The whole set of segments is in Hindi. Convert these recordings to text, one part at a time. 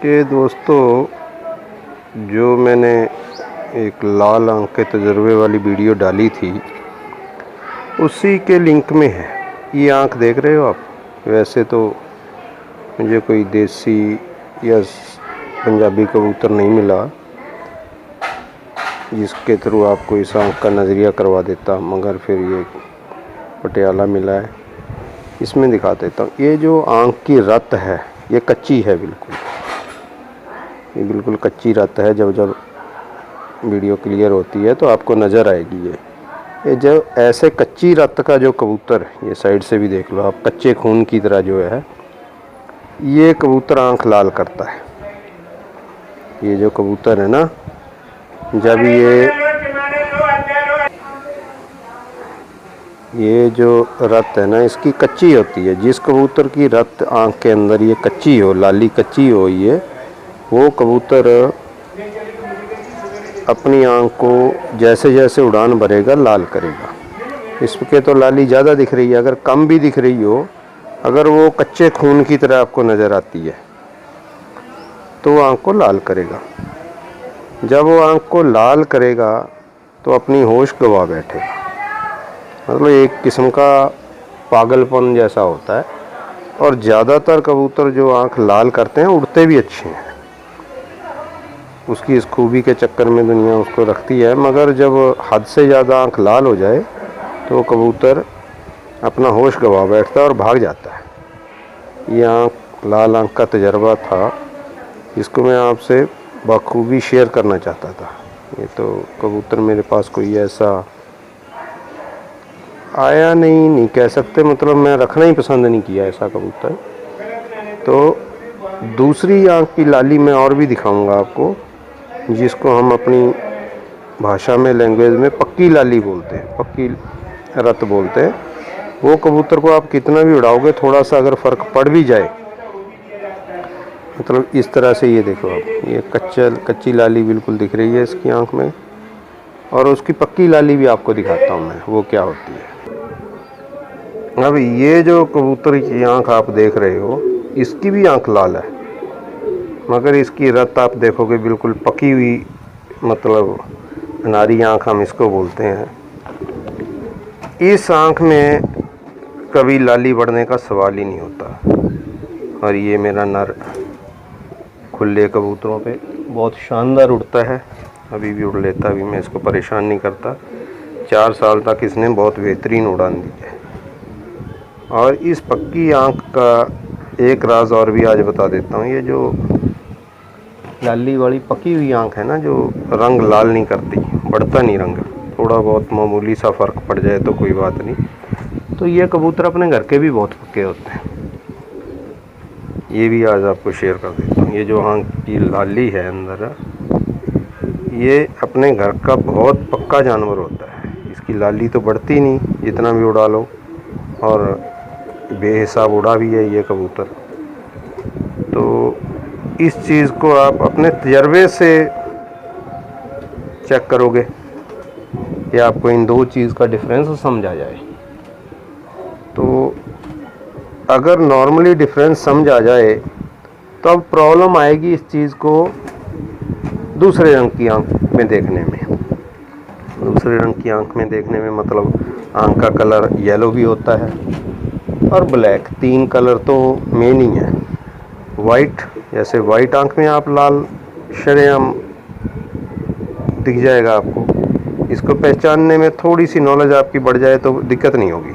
कि दोस्तों, जो मैंने एक लाल आंख के तजर्बे वाली वीडियो डाली थी, उसी के लिंक में है। ये आंख देख रहे हो आप। वैसे तो मुझे कोई देसी या पंजाबी कबूतर नहीं मिला जिसके थ्रू आपको इस आंख का नज़रिया करवा देता, मगर फिर ये पटियाला मिला है। इसमें दिखा देता हूँ। ये जो आंख की रत है ये कच्ची है, बिल्कुल ये बिल्कुल कच्ची रत है। जब जब वीडियो क्लियर होती है तो आपको नज़र आएगी। ये जब ऐसे कच्ची रत का जो कबूतर, ये साइड से भी देख लो आप, कच्चे खून की तरह जो है, ये कबूतर आंख लाल करता है। ये जो कबूतर है ना, जब ये जो रत है ना, इसकी कच्ची होती है। जिस कबूतर की रत आंख के अंदर ये कच्ची हो, लाली कच्ची हो, ये वो कबूतर अपनी आंख को जैसे जैसे उड़ान भरेगा लाल करेगा। इसके तो लाली ज़्यादा दिख रही है, अगर कम भी दिख रही हो, अगर वो कच्चे खून की तरह आपको नज़र आती है तो वो आंख को लाल करेगा। जब वो आंख को लाल करेगा तो अपनी होश गवा बैठेगा। मतलब एक किस्म का पागलपन जैसा होता है। और ज़्यादातर कबूतर जो आंख लाल करते हैं उड़ते भी अच्छे हैं। उसकी इस खूबी के चक्कर में दुनिया उसको रखती है, मगर जब हद से ज़्यादा आंख लाल हो जाए तो कबूतर अपना होश गवा बैठता है और भाग जाता है। ये लाल आंख का तजर्बा था, जिसको मैं आपसे बखूबी शेयर करना चाहता था। ये तो कबूतर मेरे पास कोई ऐसा आया नहीं कह सकते, मतलब मैं रखना ही पसंद नहीं किया ऐसा कबूतर। तो दूसरी आंख की लाली मैं और भी दिखाऊंगा आपको, जिसको हम अपनी भाषा में, लैंग्वेज में पक्की लाली बोलते हैं, पक्की रत बोलते हैं। वो कबूतर को आप कितना भी उड़ाओगे, थोड़ा सा अगर फ़र्क पड़ भी जाए, मतलब इस तरह से, ये देखो आप, ये कच्ची लाली बिल्कुल दिख रही है इसकी आंख में। और उसकी पक्की लाली भी आपको दिखाता हूँ मैं, वो क्या होती है। अब ये जो कबूतर की आंख आप देख रहे हो, इसकी भी आंख लाल है, मगर इसकी रत आप देखोगे बिल्कुल पकी हुई, मतलब अनारी आंख हम इसको बोलते हैं। इस आंख में कभी लाली बढ़ने का सवाल ही नहीं होता। और ये मेरा नर खुले कबूतरों पे बहुत शानदार उड़ता है, अभी भी उड़ लेता, अभी मैं इसको परेशान नहीं करता। 4 साल तक इसने बहुत बेहतरीन उड़ान दी है। और इस पक्की आंख का एक राज और भी आज बता देता हूँ। ये जो लाली वाली पकी हुई आंख है ना, जो रंग लाल नहीं करती, बढ़ता नहीं रंग, थोड़ा बहुत मामूली सा फ़र्क पड़ जाए तो कोई बात नहीं। तो ये कबूतर अपने घर के भी बहुत पक्के होते हैं। ये भी आज आपको शेयर कर देता हूँ। ये जो आंख की लाली है अंदर, ये अपने घर का बहुत पक्का जानवर होता है। इसकी लाली तो बढ़ती नहीं जितना भी उड़ा लो, और बेहिसाब उड़ा भी है ये कबूतर। तो इस चीज़ को आप अपने तजर्बे से चेक करोगे कि आपको इन दो चीज़ का डिफरेंस समझ आ जाए। तो अगर नॉर्मली डिफरेंस समझ आ जाए तो अब प्रॉब्लम आएगी इस चीज़ को दूसरे रंग की आंख में देखने में। दूसरे रंग की आंख में देखने में मतलब आंख का कलर येलो भी होता है और ब्लैक, 3 कलर तो मेन ही है। वाइट, जैसे वाइट आंख में आप लाल शरेआम दिख जाएगा आपको। इसको पहचानने में थोड़ी सी नॉलेज आपकी बढ़ जाए तो दिक्कत नहीं होगी,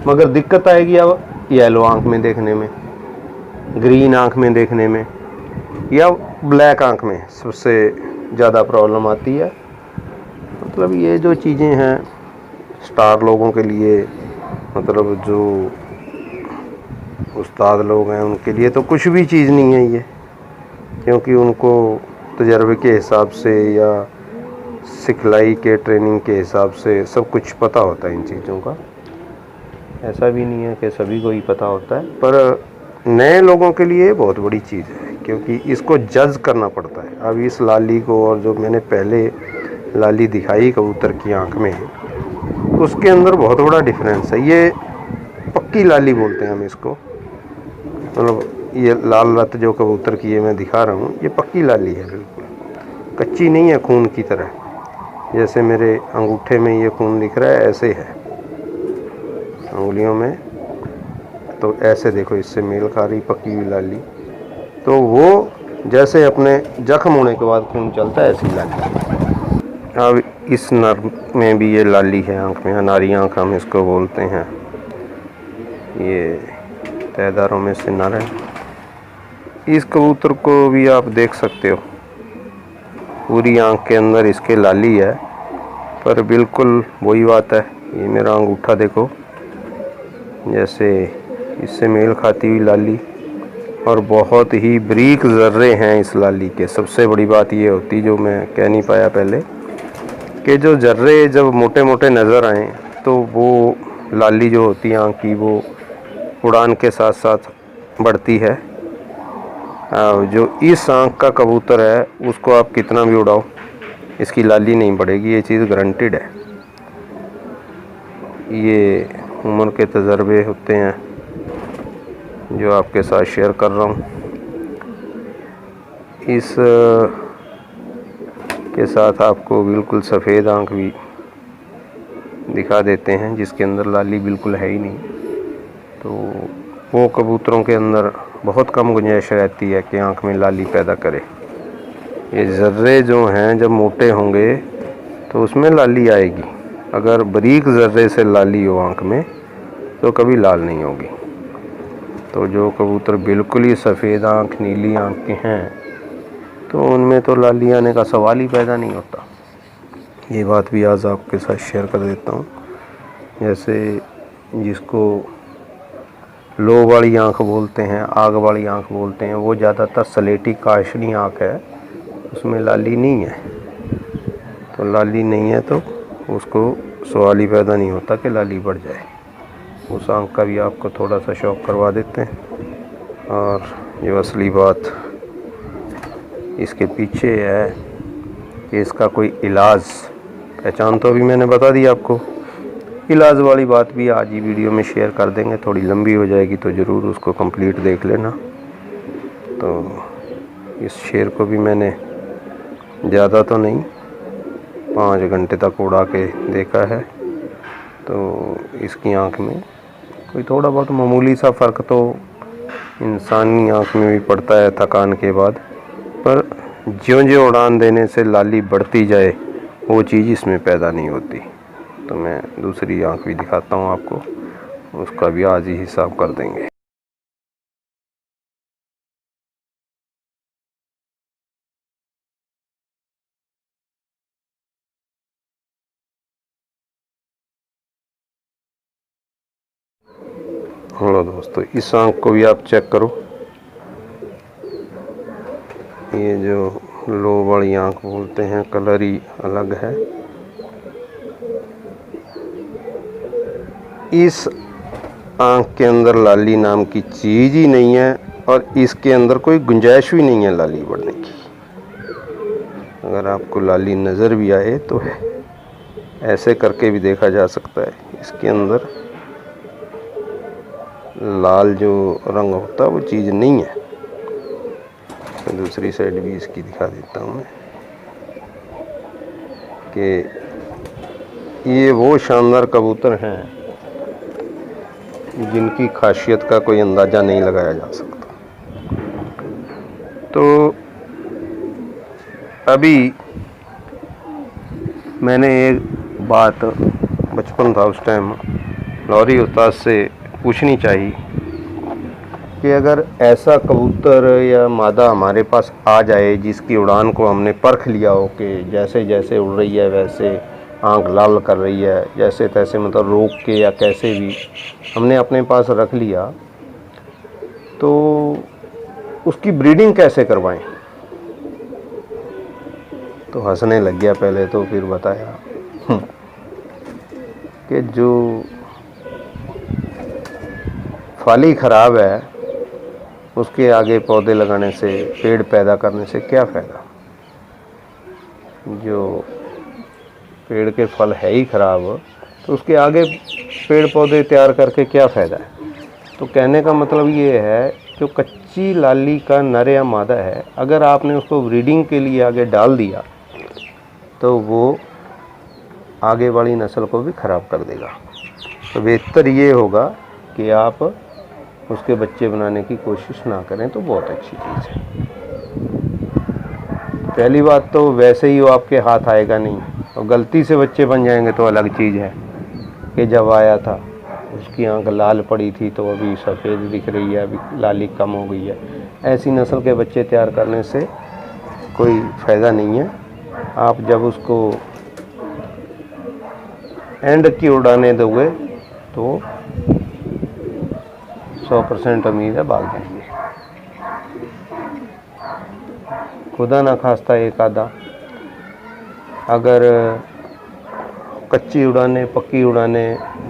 मगर दिक्कत आएगी अब येलो आंख में देखने में, ग्रीन आंख में देखने में, या ब्लैक आंख में सबसे ज़्यादा प्रॉब्लम आती है। मतलब ये जो चीज़ें हैं स्टार लोगों के लिए, मतलब जो उस्ताद लोग हैं उनके लिए तो कुछ भी चीज़ नहीं है ये, क्योंकि उनको तजर्बे के हिसाब से या सिखलाई के ट्रेनिंग के हिसाब से सब कुछ पता होता है इन चीज़ों का। ऐसा भी नहीं है कि सभी को ही पता होता है, पर नए लोगों के लिए बहुत बड़ी चीज़ है, क्योंकि इसको जज करना पड़ता है। अब इस लाली को और जो मैंने पहले लाली दिखाई कबूतर की आंख में, उसके अंदर बहुत बड़ा डिफरेंस है। ये पक्की लाली बोलते हैं हम इसको, मतलब ये लाल रत जो कबूतर की ये मैं दिखा रहा हूँ, ये पक्की लाली है, बिल्कुल कच्ची नहीं है, खून की तरह। जैसे मेरे अंगूठे में ये खून दिख रहा है, ऐसे है उंगलियों में, तो ऐसे देखो इससे मेल खा रही पक्की हुई लाली। तो वो जैसे अपने जख्म होने के बाद खून चलता है, ऐसी लाली। अब इस नर में भी ये लाली है, आँख में, अनारी आँख हम इसको बोलते हैं। ये तैदारों में से नर है। इस कबूतर को भी आप देख सकते हो, पूरी आँख के अंदर इसके लाली है, पर बिल्कुल वही बात है। ये मेरा अंगूठा देखो, जैसे इससे मेल खाती हुई लाली, और बहुत ही बारीक ज़र्रे हैं इस लाली के। सबसे बड़ी बात ये होती, जो मैं कह नहीं पाया पहले, कि जो जर्रे जब मोटे मोटे नज़र आएँ तो वो लाली जो होती है आँख की, वो उड़ान के साथ साथ बढ़ती है। जो इस आँख का कबूतर है उसको आप कितना भी उड़ाओ, इसकी लाली नहीं बढ़ेगी, ये चीज़ गारंटीड है। ये उम्र के तजर्बे होते हैं जो आपके साथ शेयर कर रहा हूँ। इस के साथ आपको बिल्कुल सफ़ेद आँख भी दिखा देते हैं, जिसके अंदर लाली बिल्कुल है ही नहीं। तो वो कबूतरों के अंदर बहुत कम गुंजाइश रहती है कि आँख में लाली पैदा करे। ये ज़र्रे जो हैं जब मोटे होंगे तो उसमें लाली आएगी। अगर बारीक ज़र्रे से लाली हो आँख में तो कभी लाल नहीं होगी। तो जो कबूतर बिल्कुल ही सफ़ेद आँख, नीली आँख के हैं, तो उनमें तो लाली आने का सवाल ही पैदा नहीं होता। ये बात भी आज आपके साथ शेयर कर देता हूँ। जैसे जिसको लो वाली आँख बोलते हैं, आग वाली आँख बोलते हैं, वो ज़्यादातर सलेटी काशनी आँख है, उसमें लाली नहीं है। तो लाली नहीं है तो उसको सवाल ही पैदा नहीं होता कि लाली बढ़ जाए। उस आँख का भी आपको थोड़ा सा शौक़ करवा देते हैं। और जो असली बात इसके पीछे है कि इसका कोई इलाज, पहचान तो अभी मैंने बता दी आपको, इलाज वाली बात भी आज ही वीडियो में शेयर कर देंगे। थोड़ी लंबी हो जाएगी तो ज़रूर उसको कंप्लीट देख लेना। तो इस शेर को भी मैंने ज़्यादा तो नहीं, 5 घंटे तक उड़ा के देखा है। तो इसकी आँख में कोई थोड़ा बहुत मामूली सा फ़र्क तो इंसानी आँख में भी पड़ता है थकान के बाद, पर ज्यों-ज्यों उड़ान देने से लाली बढ़ती जाए वो चीज़ इसमें पैदा नहीं होती। तो मैं दूसरी आँख भी दिखाता हूँ आपको, उसका भी आज ही हिसाब कर देंगे। हेलो दोस्तों, इस आँख को भी आप चेक करो। ये जो लो वाली आँख बोलते हैं, कलर ही अलग है। इस आँख के अंदर लाली नाम की चीज़ ही नहीं है, और इसके अंदर कोई गुंजाइश भी नहीं है लाली बढ़ने की। अगर आपको लाली नज़र भी आए तो ऐसे करके भी देखा जा सकता है। इसके अंदर लाल जो रंग होता है वो चीज़ नहीं है। तो दूसरी साइड भी इसकी दिखा देता हूँ मैं कि ये वो शानदार कबूतर हैं जिनकी खासियत का कोई अंदाज़ा नहीं लगाया जा सकता। तो अभी मैंने एक बात, बचपन था उस टाइम, लौरी उस्ताद से पूछनी चाहिए कि अगर ऐसा कबूतर या मादा हमारे पास आ जाए जिसकी उड़ान को हमने परख लिया हो कि जैसे जैसे उड़ रही है वैसे आँख लाल कर रही है, जैसे तैसे मतलब रोक के या कैसे भी हमने अपने पास रख लिया, तो उसकी ब्रीडिंग कैसे करवाएं। तो हंसने लग गया पहले, तो फिर बताया कि जो फाली ख़राब है उसके आगे पौधे लगाने से, पेड़ पैदा करने से क्या फ़ायदा। जो पेड़ के फल है ही ख़राब, तो उसके आगे पेड़ पौधे तैयार करके क्या फ़ायदा है। तो कहने का मतलब ये है जो कच्ची लाली का नर या मादा है, अगर आपने उसको ब्रीडिंग के लिए आगे डाल दिया तो वो आगे वाली नस्ल को भी ख़राब कर देगा। तो बेहतर ये होगा कि आप उसके बच्चे बनाने की कोशिश ना करें तो बहुत अच्छी चीज़ है। पहली बात तो वैसे ही वो आपके हाथ आएगा नहीं, और गलती से बच्चे बन जाएंगे तो अलग चीज़ है कि जब आया था उसकी आंख लाल पड़ी थी तो अभी सफ़ेद दिख रही है, अभी लाली कम हो गई है। ऐसी नस्ल के बच्चे तैयार करने से कोई फ़ायदा नहीं है। आप जब उसको एंड की उड़ाने दोगे तो 100% उम्मीद है भाग जाएंगे। खुदा ना खास्ता एक आधा अगर कच्ची उड़ाने पक्की उड़ाने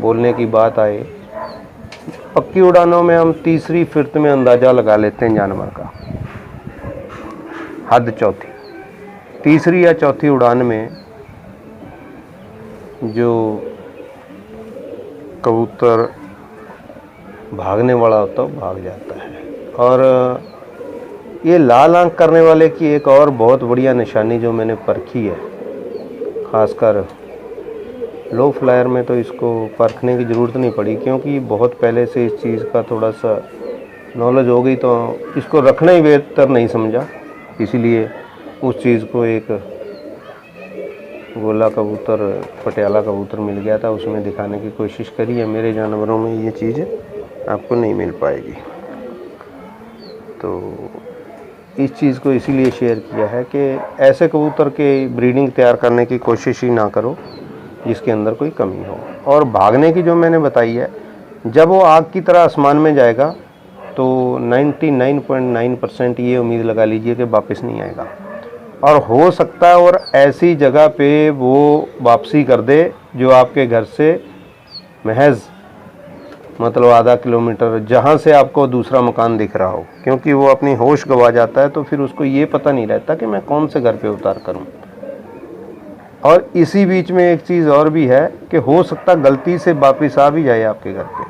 बोलने की बात आए, पक्की उड़ानों में हम तीसरी फिरत में अंदाज़ा लगा लेते हैं जानवर का, हद चौथी। तीसरी या चौथी उड़ान में जो कबूतर भागने वाला होता है भाग जाता है। और ये लाल आंख करने वाले की एक और बहुत बढ़िया निशानी जो मैंने परखी है, ख़ासकर लो फ्लायर में तो इसको परखने की ज़रूरत नहीं पड़ी, क्योंकि बहुत पहले से इस चीज़ का थोड़ा सा नॉलेज हो गई, तो इसको रखना ही बेहतर नहीं समझा। इसीलिए उस चीज़ को एक गोला कबूतर, पटियाला कबूतर मिल गया था, उसमें दिखाने की कोशिश करी है। मेरे जानवरों में ये चीज़ आपको नहीं मिल पाएगी। तो इस चीज़ को इसीलिए शेयर किया है कि ऐसे कबूतर के ब्रीडिंग तैयार करने की कोशिश ही ना करो जिसके अंदर कोई कमी हो। और भागने की जो मैंने बताई है, जब वो आग की तरह आसमान में जाएगा तो 99.9% ये उम्मीद लगा लीजिए कि वापस नहीं आएगा। और हो सकता है और ऐसी जगह पे वो वापसी कर दे जो आपके घर से महज मतलब आधा किलोमीटर, जहाँ से आपको दूसरा मकान दिख रहा हो, क्योंकि वो अपनी होश गवा जाता है तो फिर उसको ये पता नहीं रहता कि मैं कौन से घर पे उतार करूँ। और इसी बीच में एक चीज़ और भी है कि हो सकता गलती से वापस आ भी जाए आपके घर पे,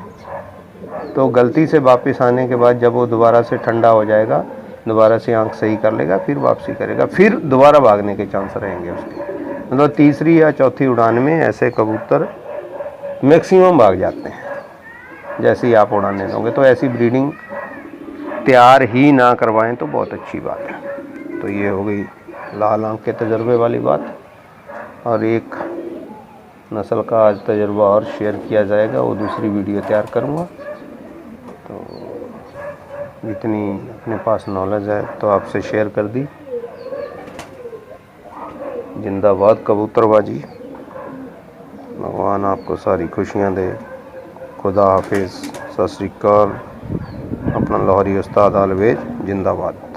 तो गलती से वापस आने के बाद जब वो दोबारा से ठंडा हो जाएगा, दोबारा से आंख सही कर लेगा, फिर वापसी करेगा, फिर दोबारा भागने के चांस रहेंगे उसके। मतलब तीसरी या चौथी उड़ान में ऐसे कबूतर मैक्सिमम भाग जाते हैं जैसे ही आप उड़ाने दोगे। तो ऐसी ब्रीडिंग तैयार ही ना करवाएं तो बहुत अच्छी बात है। तो ये हो गई लाल आंख के तजर्बे वाली बात। और एक नस्ल का आज तजर्बा और शेयर किया जाएगा, वो दूसरी वीडियो तैयार करूँगा। तो जितनी अपने पास नॉलेज है तो आपसे शेयर कर दी। जिंदाबाद कबूतरबाजी। भगवान आपको सारी खुशियाँ दे। खुदा हाफिज़। सत श्री अकाल। अपना लाहौरी उस्ताद आलवेज जिंदाबाद।